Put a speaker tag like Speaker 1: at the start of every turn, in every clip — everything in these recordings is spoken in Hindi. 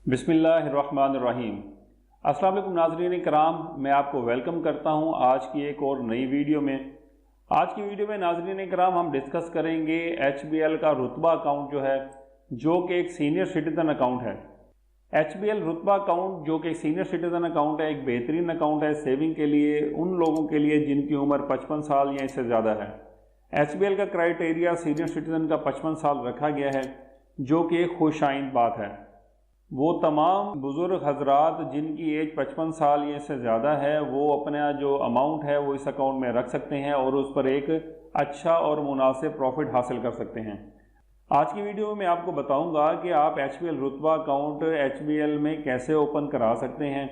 Speaker 1: बिस्मिल्लाहिर्रहमानिर्रहीम। अस्सलाम वालेकुम नाज़रीन कराम, मैं आपको वेलकम करता हूं आज की एक और नई वीडियो में। आज की वीडियो में नाज़रीन कराम हम डिस्कस करेंगे HBL का रुतबा अकाउंट जो कि एक सीनियर सिटीज़न अकाउंट है। HBL रुतबा अकाउंट जो कि सीनियर सिटीज़न अकाउंट है, एक बेहतरीन अकाउंट है सेविंग के लिए, उन लोगों के लिए जिनकी उम्र 55 साल या इससे ज़्यादा है। HBL का क्राइटेरिया सीनियर सिटीज़न का 55 साल रखा गया है, जो कि एक खुशाइंद बात है। वो तमाम बुज़ुर्ग हजरात जिनकी एज 55 साल या इससे ज़्यादा है, वो अपना जो अमाउंट है वो इस अकाउंट में रख सकते हैं और उस पर एक अच्छा और मुनासिब प्रॉफिट हासिल कर सकते हैं। आज की वीडियो में मैं आपको बताऊंगा कि आप HBL रुतबा अकाउंट HBL में कैसे ओपन करा सकते हैं।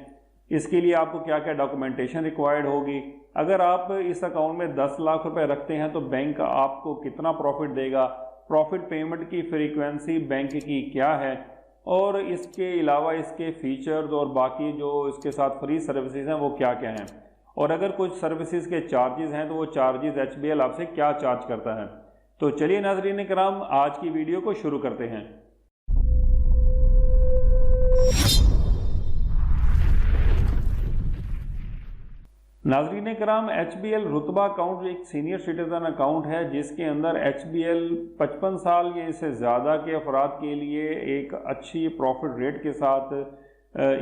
Speaker 1: इसके लिए आपको क्या क्या डॉक्यूमेंटेशन रिक्वायर्ड होगी। अगर आप इस अकाउंट में 10 लाख रुपए रखते हैं तो बैंक आपको कितना प्रॉफिट देगा, प्रॉफिट पेमेंट की फ्रीक्वेंसी बैंक की क्या है, और इसके अलावा इसके फीचर्स और बाकी जो इसके साथ फ्री सर्विसेज हैं वो क्या क्या हैं, और अगर कुछ सर्विसेज के चार्जेस हैं तो वो चार्जेस HBL आपसे क्या चार्ज करता है। तो चलिए नाज़रीन कराम, आज की वीडियो को शुरू करते हैं। नाज़रीन कराम, HBL रुतबा अकाउंट एक सीनियर सिटीज़न अकाउंट है जिसके अंदर HBL 55 साल या इससे ज़्यादा के अफराद के लिए एक अच्छी प्रॉफिट रेट के साथ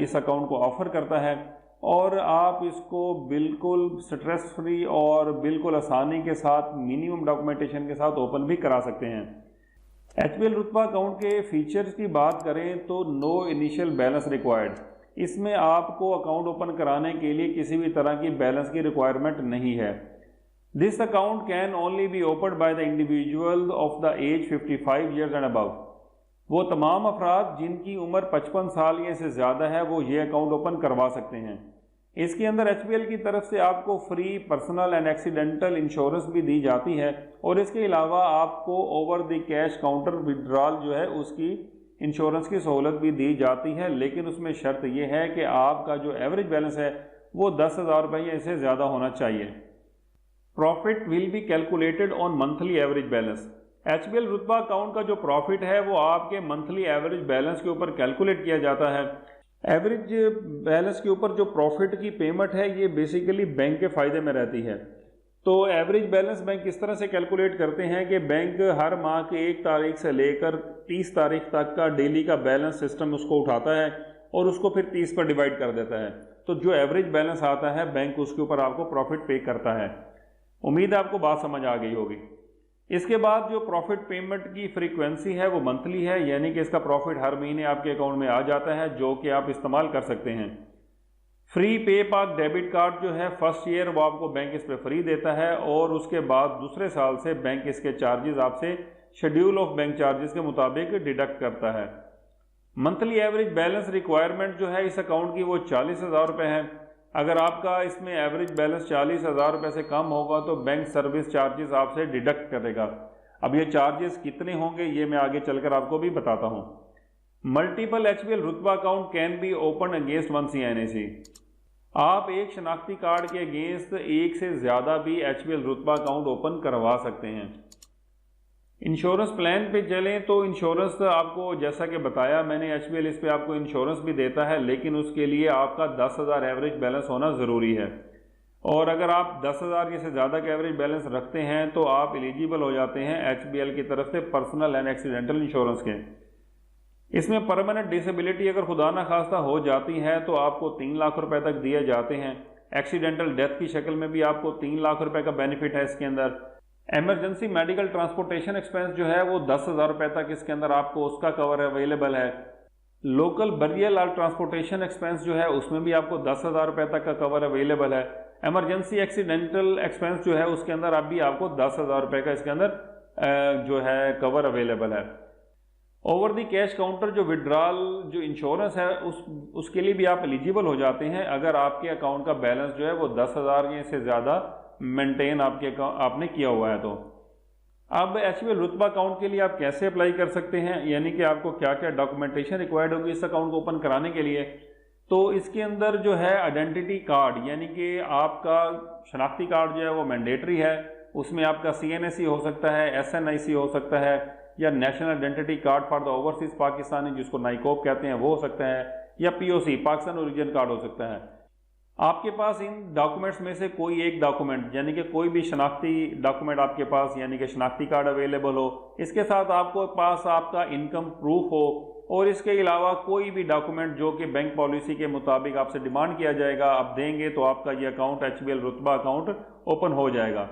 Speaker 1: इस अकाउंट को ऑफ़र करता है, और आप इसको बिल्कुल स्ट्रेस फ्री और बिल्कुल आसानी के साथ मिनिमम डॉक्यूमेंटेशन के साथ ओपन भी करा सकते हैं। HBL रुतबा अकाउंट के फीचर्स की बात करें तो नो इनिशियल बैलेंस रिक्वायर्ड। इसमें आपको अकाउंट ओपन कराने के लिए किसी भी तरह की बैलेंस की रिक्वायरमेंट नहीं है। This account can only be open by the individual of the age 55 years and above. वो तमाम अफराद जिनकी उम्र 55 साल या से ज़्यादा है वो ये अकाउंट ओपन करवा सकते हैं। इसके अंदर HBL की तरफ से आपको free personal and accidental insurance भी दी जाती है, और इसके अलावा आपको over the cash counter withdrawal उसकी इंश्योरेंस की सहूलत भी दी जाती है, लेकिन उसमें शर्त यह है कि आपका जो एवरेज बैलेंस है वो 10,000 रुपये या इससे ज़्यादा होना चाहिए। Profit will be calculated on monthly average balance. HBL रुतबा अकाउंट का जो प्रॉफिट है वो आपके मंथली एवरेज बैलेंस के ऊपर कैलकुलेट किया जाता है। एवरेज बैलेंस के ऊपर जो प्रॉफिट की पेमेंट है ये बेसिकली बैंक के फ़ायदे में रहती है। तो एवरेज बैलेंस बैंक किस तरह से कैलकुलेट करते हैं कि बैंक हर माह के 1 तारीख से लेकर 30 तारीख तक का डेली का बैलेंस सिस्टम उसको उठाता है और उसको फिर 30 पर डिवाइड कर देता है। तो जो एवरेज बैलेंस आता है बैंक उसके ऊपर आपको प्रॉफिट पे करता है। उम्मीद है आपको बात समझ आ गई होगी। इसके बाद जो प्रॉफिट पेमेंट की फ्रीक्वेंसी है वो मंथली है, यानी कि इसका प्रॉफिट हर महीने आपके अकाउंट में आ जाता है, जो कि आप इस्तेमाल कर सकते हैं। फ्री पे पाक डेबिट कार्ड फर्स्ट ईयर वो आपको बैंक इस पे फ्री देता है, और उसके बाद दूसरे साल से बैंक इसके चार्जेस आपसे शेड्यूल ऑफ बैंक चार्जेस के मुताबिक डिडक्ट करता है। मंथली एवरेज बैलेंस रिक्वायरमेंट इस अकाउंट की वो 40,000 रुपये है। अगर आपका इसमें एवरेज बैलेंस 40,000 रुपये से कम होगा तो बैंक सर्विस चार्जेस आपसे डिडक्ट करेगा। अब ये चार्जेस कितने होंगे ये मैं आगे चलकर आपको भी बताता हूँ। मल्टीपल HBL रुतबा account can be open against one CNAC। आप एक शनाख्ती कार्ड के अगेंस्ट एक से ज़्यादा भी HBL रुतबा अकाउंट ओपन करवा सकते हैं। इंश्योरेंस प्लान पे चलें तो इंश्योरेंस आपको जैसा कि बताया मैंने, HBL इस पे आपको इंश्योरेंस भी देता है, लेकिन उसके लिए आपका 10,000 एवरेज बैलेंस होना ज़रूरी है। और अगर आप 10,000 से ज़्यादा का एवरेज बैलेंस रखते हैं तो आप एलिजिबल हो जाते हैं HBL की तरफ से पर्सनल एंड एक्सीडेंटल इंश्योरेंस के। इसमें परमानेंट डिसेबिलिटी अगर खुदा ना खास्ता हो जाती है तो आपको 3 लाख रुपए तक दिए जाते हैं। एक्सीडेंटल डेथ की शक्ल में भी आपको 3 लाख रुपए का बेनिफिट है इसके अंदर। एमरजेंसी मेडिकल ट्रांसपोर्टेशन एक्सपेंस वो 10,000 रुपए तक इसके अंदर आपको उसका कवर अवेलेबल है। लोकल बरियल और ट्रांसपोर्टेशन एक्सपेंस उसमें भी आपको 10,000 रुपए तक का कवर अवेलेबल है। एमरजेंसी एक्सीडेंटल एक्सपेंस उसके अंदर अब भी आपको 10,000 रुपए का इसके अंदर कवर अवेलेबल है। Over the cash counter withdrawal insurance है उसके लिए भी आप एलिजिबल हो जाते हैं अगर आपके अकाउंट का बैलेंस वो 10,000 से ज़्यादा मेंटेन आपने किया हुआ है। तो अब HBL रुतबा अकाउंट के लिए आप कैसे अप्लाई कर सकते हैं, यानी कि आपको क्या क्या डॉक्यूमेंटेशन रिक्वायर्ड होगी इस अकाउंट को ओपन कराने के लिए। तो इसके अंदर आइडेंटिटी कार्ड, यानी कि आपका शनाख्ती कार्ड वो मैंडेटरी है। उसमें आपका CNAC हो सकता है, SNIC हो सकता है, या national identity card for the overseas Pakistani, जिसको नाइकोब कहते हैं, वो हो सकता है, या पीओसी पाकिस्तान ओरिजिन कार्ड हो सकता है। आपके पास इन डॉक्यूमेंट्स में से कोई एक डॉक्यूमेंट यानी कि कोई भी शनाख्ती डॉक्यूमेंट आपके पास यानी कि शनाख्ती कार्ड अवेलेबल हो, इसके साथ आपको पास आपका इनकम प्रूफ हो, और इसके अलावा कोई भी डॉक्यूमेंट जो कि बैंक पॉलिसी के मुताबिक आपसे डिमांड किया जाएगा, आप देंगे तो आपका ये अकाउंट एचबीएल रुतबा अकाउंट ओपन हो जाएगा।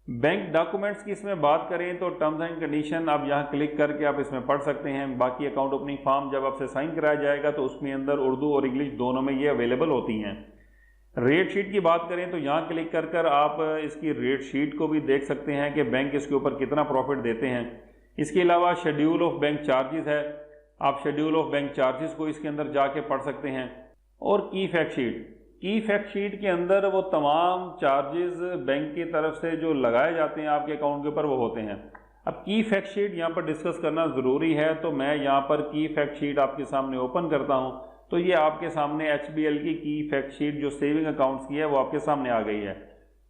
Speaker 1: बैंक डॉक्यूमेंट्स की इसमें बात करें तो टर्म्स एंड कंडीशन आप यहाँ क्लिक करके आप इसमें पढ़ सकते हैं। बाकी अकाउंट ओपनिंग फॉर्म जब आपसे साइन कराया जाएगा तो उसमें अंदर उर्दू और इंग्लिश दोनों में ये अवेलेबल होती हैं। रेट शीट की बात करें तो यहाँ क्लिक कर कर आप इसकी रेट शीट को भी देख सकते हैं कि बैंक इसके ऊपर कितना प्रॉफिट देते हैं। इसके अलावा शेड्यूल ऑफ बैंक चार्जेस है, आप शेड्यूल ऑफ बैंक चार्जेस को इसके अंदर जाके पढ़ सकते हैं। और की फैक्ट शीट के अंदर वो तमाम चार्जेस बैंक की तरफ से जो लगाए जाते हैं आपके अकाउंट के ऊपर वो होते हैं। अब की फैक्ट शीट यहाँ पर डिस्कस करना ज़रूरी है, तो मैं यहाँ पर की फैक्ट शीट आपके सामने ओपन करता हूँ। तो ये आपके सामने एचबीएल की फैक्ट शीट जो सेविंग अकाउंट्स की है वो आपके सामने आ गई है।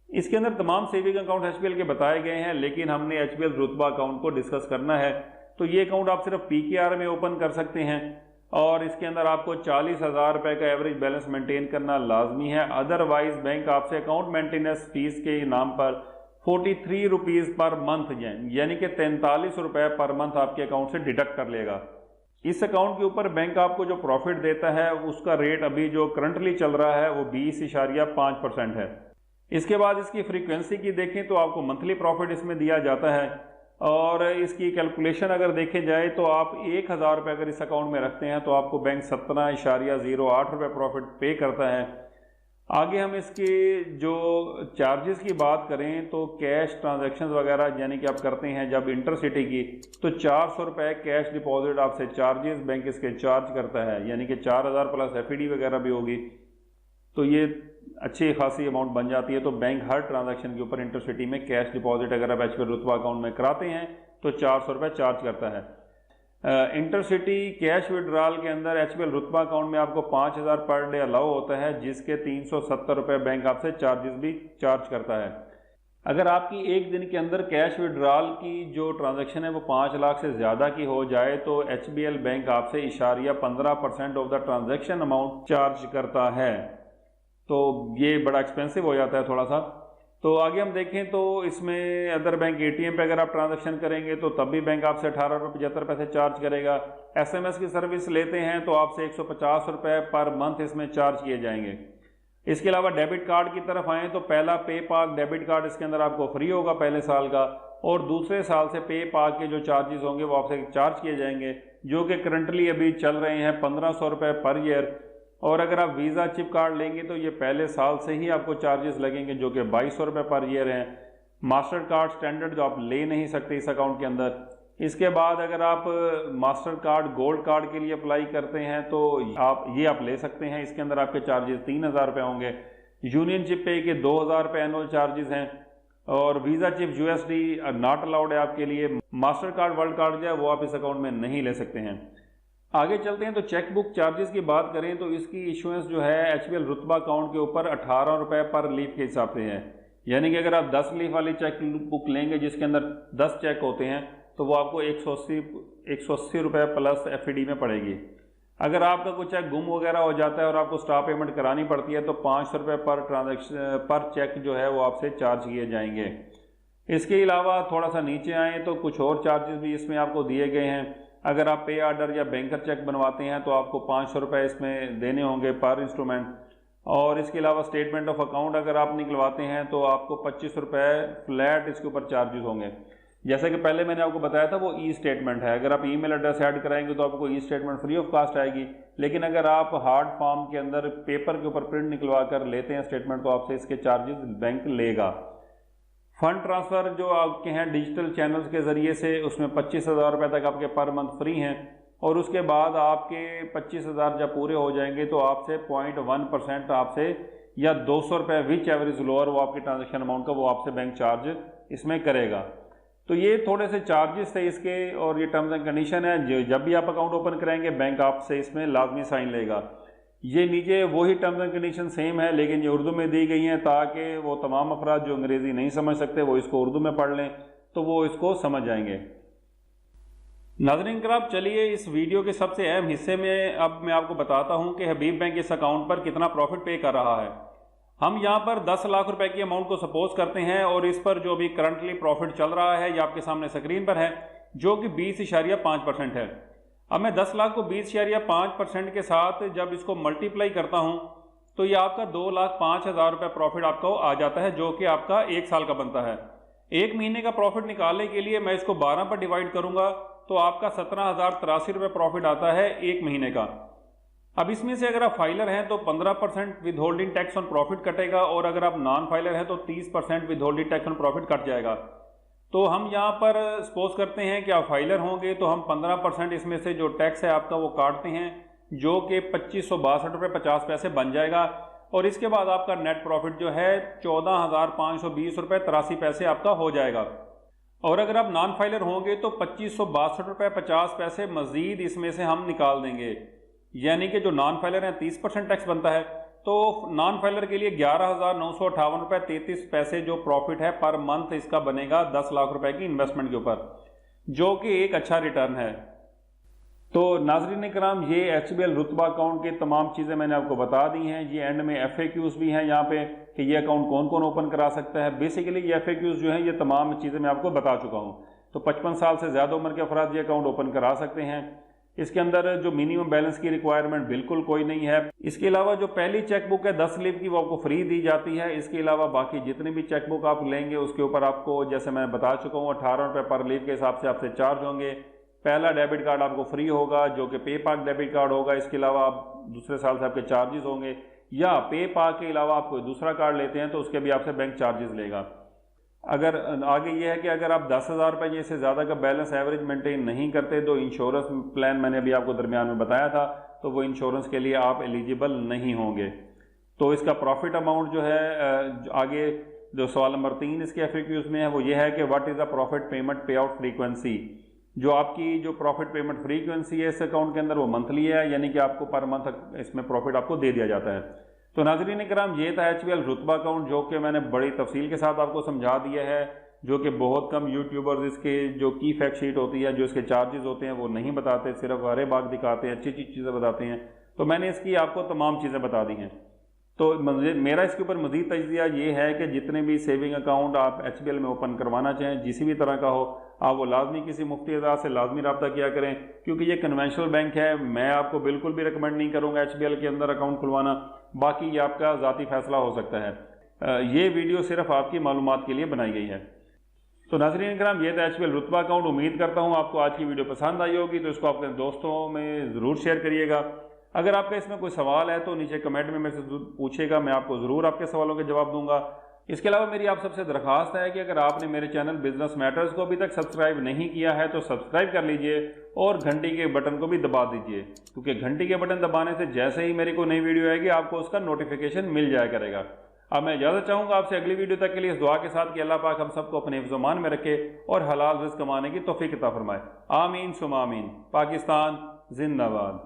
Speaker 1: इसके अंदर तमाम सेविंग अकाउंट एचबीएल के बताए गए हैं, लेकिन हमने एचबीएल रुतबा अकाउंट को डिस्कस करना है। तो ये अकाउंट आप सिर्फ पीकेआर में ओपन कर सकते हैं और इसके अंदर आपको 40,000 रुपये का एवरेज बैलेंस मेंटेन करना लाजमी है। अदरवाइज बैंक आपसे अकाउंट मेंटेनेंस फीस के नाम पर 43 रुपीज़ पर मंथ यानी कि 43 रुपये पर मंथ आपके अकाउंट से डिडक्ट कर लेगा। इस अकाउंट के ऊपर बैंक आपको जो प्रॉफिट देता है उसका रेट अभी जो करंटली चल रहा है वो 20.5% है। इसके बाद इसकी फ्रीक्वेंसी की देखें तो आपको मंथली प्रॉफिट इसमें दिया जाता है, और इसकी कैलकुलेशन अगर देखे जाए तो आप 1,000 रुपये अगर इस अकाउंट में रखते हैं तो आपको बैंक 17.08 रुपये प्रॉफिट पे करता है। आगे हम इसके जो चार्जेस की बात करें तो कैश ट्रांजैक्शंस वगैरह यानी कि आप करते हैं जब इंटरसिटी की, तो 400 रुपये कैश डिपॉजिट आपसे चार्जेस बैंक इसके चार्ज करता है, यानी कि 4,000 प्लस एफईडी वगैरह भी होगी, तो ये अच्छी खासी अमाउंट बन जाती है। तो बैंक हर ट्रांजैक्शन के ऊपर इंटरसिटी में कैश डिपॉजिट अगर आप एचबीएल रुतबा अकाउंट में कराते हैं तो 400 रुपये चार्ज करता है। इंटरसिटी कैश विड्रॉल के अंदर एचबीएल रुतबा अकाउंट में आपको 5,000 पर डे अलाउ होता है, जिसके 370 रुपये बैंक आपसे चार्जेस भी चार्ज करता है। अगर आपकी एक दिन के अंदर कैश विड्रॉल की जो ट्रांजैक्शन है वो 5 लाख से ज़्यादा की हो जाए तो एचबीएल बैंक आपसे 15% of the transaction amount charge करता है। तो ये बड़ा एक्सपेंसिव हो जाता है थोड़ा सा। तो आगे हम देखें तो इसमें अदर बैंक एटीएम पे अगर आप ट्रांजैक्शन करेंगे तो तब भी बैंक आपसे 18.75 रुपये चार्ज करेगा। एसएमएस की सर्विस लेते हैं तो आपसे 150 रुपये पर मंथ इसमें चार्ज किए जाएंगे। इसके अलावा डेबिट कार्ड की तरफ आएँ तो पहला पे पाक डेबिट कार्ड इसके अंदर आपको फ्री होगा पहले साल का, और दूसरे साल से पे पाक के जो चार्जेस होंगे वो आपसे चार्ज किए जाएंगे, जो कि करंटली अभी चल रहे हैं 1,500 रुपये पर ईयर। और अगर आप वीज़ा चिप कार्ड लेंगे तो ये पहले साल से ही आपको चार्जेस लगेंगे जो कि 2,200 रुपये पर ईयर हैं। मास्टर कार्ड स्टैंडर्ड जो आप ले नहीं सकते इस अकाउंट के अंदर। इसके बाद अगर आप मास्टर कार्ड गोल्ड कार्ड के लिए अप्लाई करते हैं तो आप ले सकते हैं, इसके अंदर आपके चार्जेस 3,000 रुपये होंगे। यूनियन चिप पे के 2,000 रुपये एनुअल चार्जेस हैं, और visa chip USD not allowed है आपके लिए। मास्टर कार्ड वर्ल्ड कार्ड जो है वो आप इस अकाउंट में नहीं ले सकते हैं। आगे चलते हैं तो चेक बुक चार्जेस की बात करें तो इसकी इशुएंस जो है एचबीएल रुतबा अकाउंट के ऊपर 18 रुपये पर लीफ के हिसाब से है, यानी कि अगर आप 10 लीफ वाली चेक बुक लेंगे जिसके अंदर 10 चेक होते हैं तो वो आपको 180 रुपये प्लस एफईडी में पड़ेगी। अगर आपका कुछ चेक गुम वगैरह हो जाता है और आपको स्टॉप पेमेंट करानी पड़ती है तो 500 रुपये पर ट्रांजैक्शन पर चेक जो है वो आपसे चार्ज किए जाएंगे। इसके अलावा थोड़ा सा नीचे आएँ तो कुछ और चार्जेस भी इसमें आपको दिए गए हैं। अगर आप पे ऑर्डर या बैंकर चेक बनवाते हैं तो आपको 500 रुपये इसमें देने होंगे पर इंस्ट्रूमेंट, और इसके अलावा स्टेटमेंट ऑफ अकाउंट अगर आप निकलवाते हैं तो आपको 25 रुपये फ्लैट इसके ऊपर चार्जेस होंगे। जैसे कि पहले मैंने आपको बताया था वो ई स्टेटमेंट है, अगर आप ईमेल एड्रेस ऐड कराएंगे तो आपको e statement free of cost आएगी, लेकिन अगर आप हार्ड फॉर्म के अंदर पेपर के ऊपर प्रिंट निकलवा कर लेते हैं स्टेटमेंट तो आपसे इसके चार्जेस बैंक लेगा। फंड ट्रांसफ़र जो आपके हैं डिजिटल चैनल्स के ज़रिए से उसमें 25,000 रुपये तक आपके पर मंथ फ्री हैं, और उसके बाद आपके 25,000 जब पूरे हो जाएंगे तो आपसे 0.1% आपसे या 200 रुपये विच एवरेज लोअर वो आपके ट्रांजैक्शन अमाउंट का वो आपसे बैंक चार्ज इसमें करेगा। तो ये थोड़े से चार्जेस थे इसके, और ये टर्म्स एंड कंडीशन है। जब भी आप अकाउंट ओपन कराएंगे बैंक आपसे इसमें लाजमी साइन लेगा। ये नीचे वही टर्म्स एंड कंडीशन सेम है, लेकिन ये उर्दू में दी गई हैं ताकि वो तमाम अफराद जो अंग्रेज़ी नहीं समझ सकते वो इसको उर्दू में पढ़ लें तो वो इसको समझ जाएंगे। नाज़रीन किराम, चलिए इस वीडियो के सबसे अहम हिस्से में अब मैं आपको बताता हूं कि हबीब बैंक इस अकाउंट पर कितना प्रॉफिट पे कर रहा है। हम यहां पर 10 लाख रुपए की अमाउंट को सपोज करते हैं और इस पर जो भी करंटली प्रॉफिट चल रहा है ये आपके सामने स्क्रीन पर है, जो कि 20.5% है। अब मैं 10 लाख को 20.5% के साथ जब इसको मल्टीप्लाई करता हूं तो ये आपका 2,05,000 रुपये प्रॉफिट आपको आ जाता है, जो कि आपका 1 साल का बनता है। 1 महीने का प्रॉफिट निकालने के लिए मैं इसको 12 पर डिवाइड करूंगा तो आपका 17,083 रुपये प्रॉफिट आता है 1 महीने का। अब इसमें से अगर आप फाइलर हैं तो 15% with holding tax on profit कटेगा और अगर आप नॉन फाइलर हैं तो 30% with holding tax on profit cut जाएगा। तो हम यहाँ पर सपोज करते हैं कि आप फाइलर होंगे तो हम 15% इसमें से जो टैक्स है आपका वो काटते हैं, जो कि 2562 रुपये 50 पैसे बन जाएगा। और इसके बाद आपका नेट प्रॉफिट जो है 14,520 रुपये 83 पैसे आपका हो जाएगा। और अगर आप नॉन फाइलर होंगे तो 2562 रुपये 50 पैसे मजीद इसमें से हम निकाल देंगे, यानी कि जो नॉन फाइलर हैं 30% टैक्स बनता है, तो नॉन फाइलर के लिए 11,958 रुपये 33 पैसे जो प्रॉफिट है पर मंथ इसका बनेगा 10 लाख रुपए की इन्वेस्टमेंट के ऊपर, जो कि एक अच्छा रिटर्न है। तो नाज़रीन किराम, ये HBL रुतबा अकाउंट के तमाम चीज़ें मैंने आपको बता दी हैं। ये एंड में FAQs भी हैं यहाँ पे कि ये अकाउंट कौन कौन ओपन करा सकता है। बेसिकली ये FAQs जो हैं ये तमाम चीज़ें मैं आपको बता चुका हूँ। तो 55 साल से ज़्यादा उम्र के अफराद ये अकाउंट ओपन करा सकते हैं। इसके अंदर जो मिनिमम बैलेंस की रिक्वायरमेंट बिल्कुल कोई नहीं है। इसके अलावा जो पहली चेकबुक है 10 लीव की वो आपको फ्री दी जाती है। इसके अलावा बाकी जितनी भी चेकबुक आप लेंगे उसके ऊपर आपको, जैसे मैं बता चुका हूँ, 18 रुपये पर लीव के हिसाब से आपसे चार्ज होंगे। पहला डेबिट कार्ड आपको फ्री होगा जो कि पे पाक डेबिट कार्ड होगा। इसके अलावा आप दूसरे साल से आपके चार्जेस होंगे, या पे पाक के अलावा आप कोई दूसरा कार्ड लेते हैं तो उसके भी आपसे बैंक चार्जेस लेगा। अगर आगे ये है कि अगर आप 10,000 रुपये से ज़्यादा का बैलेंस एवरेज मेंटेन नहीं करते तो इंश्योरेंस प्लान मैंने अभी आपको दरमियान में बताया था, तो वो इंश्योरेंस के लिए आप एलिजिबल नहीं होंगे। तो इसका प्रॉफिट अमाउंट जो है आगे जो सवाल नंबर 3 इसके FAQs में है वो ये है कि what is the profit payment पे आउट फ्रीक्वेंसी। जो आपकी जो प्रॉफिट पेमेंट फ्रीक्वेंसी है इस अकाउंट के अंदर वो मंथली है, यानी कि आपको पर मंथ इसमें प्रॉफिट आपको दे दिया जाता है। तो नाज़रीन किराम, ये था HBL रुतबा अकाउंट, जो कि मैंने बड़ी तफसील के साथ आपको समझा दिया है, जो कि बहुत कम यूट्यूबर्स इसके जो की फैक्ट शीट होती है, जो इसके चार्जेस होते हैं वो नहीं बताते, सिर्फ हरे बाग दिखाते हैं, अच्छी अच्छी चीज़ें बताते हैं। तो मैंने इसकी आपको तमाम चीज़ें बता दी हैं। तो मेरा इसके ऊपर मज़ीद तजज़िया ये है कि जितने भी सेविंग अकाउंट आप HBL में ओपन करवाना चाहें, जिसी भी तरह का हो, आप वो लाजमी किसी मुफ्ती अज़ा से लाजमी रब्ता किया करें, क्योंकि ये कन्वेंशनल बैंक है। मैं आपको बिल्कुल भी रिकमेंड नहीं करूँगा HBL के अंदर अकाउंट खुलवाना, बाकी ये आपका ज़ाती फैसला हो सकता है। ये वीडियो सिर्फ आपकी मालूमात के लिए बनाई गई है। तो नाज़रीन किराम, ये था HBL रुतबा अकाउंट। उम्मीद करता हूँ आपको आज की वीडियो पसंद आई होगी, तो इसको अपने दोस्तों में ज़रूर शेयर करिएगा। अगर आपका इसमें कोई सवाल है तो नीचे कमेंट में मेरे से पूछेगा, मैं आपको ज़रूर आपके सवालों के जवाब दूंगा। इसके अलावा मेरी आप सबसे दरख्वास्त है कि अगर आपने मेरे चैनल बिजनेस मैटर्स को अभी तक सब्सक्राइब नहीं किया है तो सब्सक्राइब कर लीजिए और घंटी के बटन को भी दबा दीजिए, क्योंकि घंटी के बटन दबाने से जैसे ही मेरी कोई नई वीडियो आएगी आपको उसका नोटिफिकेशन मिल जाया करेगा। अब मैं इजाज़त चाहूँगा आपसे अगली वीडियो तक के लिए इस दुआ के साथ कि अल्लाह पाक हम सबको अपने हिफ्ज़-ओ-मान में रखे और हलाल रिज़्क़ कमाने की तौफ़ीक़ अता फरमाए। आमीन सुमा आमीन। पाकिस्तान जिंदाबाद।